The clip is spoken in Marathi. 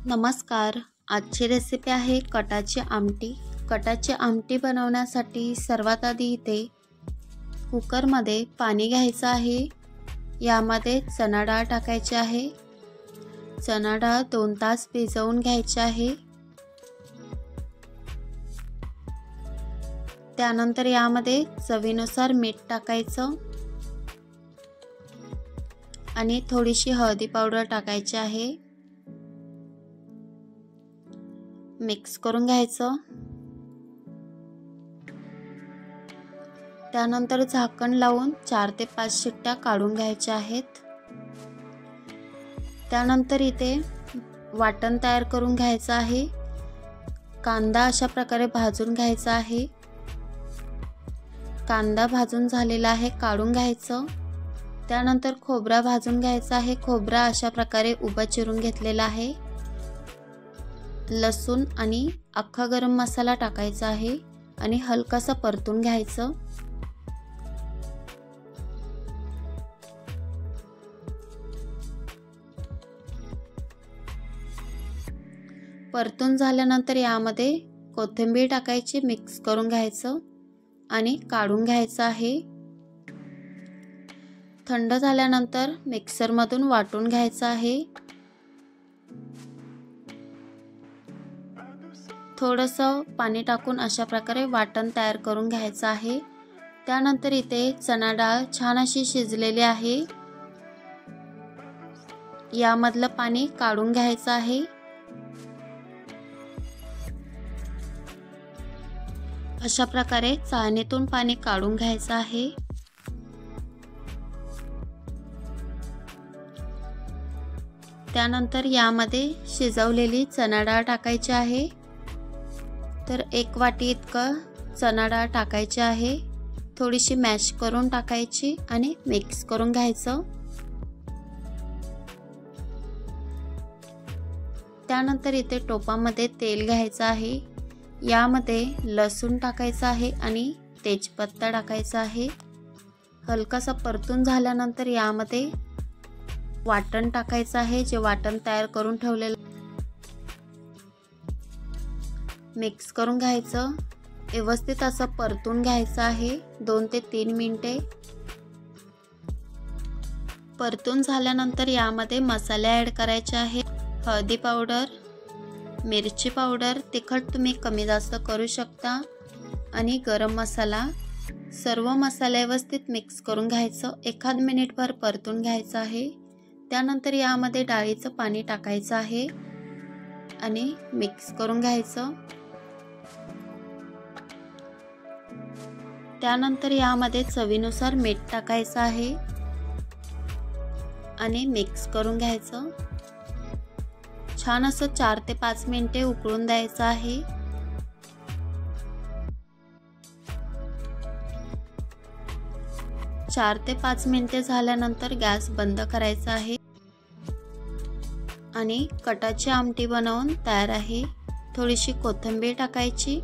नमस्कार. आजची रेसिपी आहे कटाची आमटी. कटाची आमटी बनवण्यासाठी सर्वात आधी इथे कुकरमध्ये पाणी घ्यायचं आहे. यामध्ये चणा डाळ टाकायची आहे. चणा डाळ 2 तास भिजवून घ्यायची आहे. त्यानंतर यामध्ये चवीनुसार मीठ टाकायचं आणि थोडीशी हळदी पावडर टाकायची आहे. मिक्स करून घ्यायचं. त्यानंतर झाकण लावून 4 ते 5 शिट्ट्या काढून घ्यायच्या आहेत. त्यानंतर इथे वाटण तयार करून घ्यायचं आहे. कांदा अशा प्रकारे भाजून घ्यायचा आहे. कांदा भाजून झालेला आहे, काढून घ्यायचं. त्यानंतर खोबरा भाजून घ्यायचा आहे. खोबरा अशा प्रकारे उभा चिरून घेतलेला आहे. लसूण आणि अख्खा गरम मसाला टाकायचा आहे आणि हलकासा परतून घ्यायचं. परतून झाल्यानंतर यामध्ये कोथिंबीर टाकायची, मिक्स करून घ्यायचं आणि काढून घ्यायचं आहे. थंड झाल्यानंतर मिक्सरमधून वाटून घ्यायचं आहे. थोडंसं पाणी टाकून अशा प्रकारे वाटण तयार करून घ्यायचं आहे. त्यानंतर इथे चणा डाळ छान अशी शिजलेली आहे. यामधलं पाणी काढून घ्यायचं आहे. अशा प्रकारे चाळणीतून पाणी काढून घ्यायचं आहे. त्यानंतर यामध्ये शिजवलेली चणा डाळ टाकायची आहे. तर 1 वाटी इतकं चणा डाळ टाकायची आहे. थोडीशी मॅश करून टाकायची आणि मिक्स करून घ्यायचं. त्यानंतर इथे टोपामध्ये तेल घ्यायचं आहे. यामध्ये लसूण टाकायचं आहे आणि तेजपत्ता टाकायचा आहे. हलकासा परतून झाल्यानंतर यामध्ये वाटण टाकायचं आहे, जे वाटण तयार करून ठेवलेलं. मिक्स करून घ्यायचं. व्यवस्थित असं परतून घ्यायचं आहे 2 ते 3 मिनिटे. परतून झाल्यानंतर यामध्ये मसाले ॲड करायचे आहेत. हळदी पावडर, मिरची पावडर, तिखट तुम्ही कमी जास्त करू शकता आणि गरम मसाला. सर्व मसाले व्यवस्थित मिक्स करून घ्यायचं. 1 मिनिटभर परतून घ्यायचं आहे. त्यानंतर यामध्ये डाळीचं पाणी टाकायचं आहे आणि मिक्स करून घ्यायचं. त्यानंतर यामध्ये चवीनुसार मीठ टाकायचं आहे आणि मिक्स करून घ्यायचं. छान असं 4 ते 5 मिनिटे उकळून द्यायचं आहे. चार ते 5 मिनिटे झाल्यानंतर गॅस बंद करायचा आहे आणि कटाची आमटी बनवून तयार आहे. थोडीशी कोथिंबीर टाकायची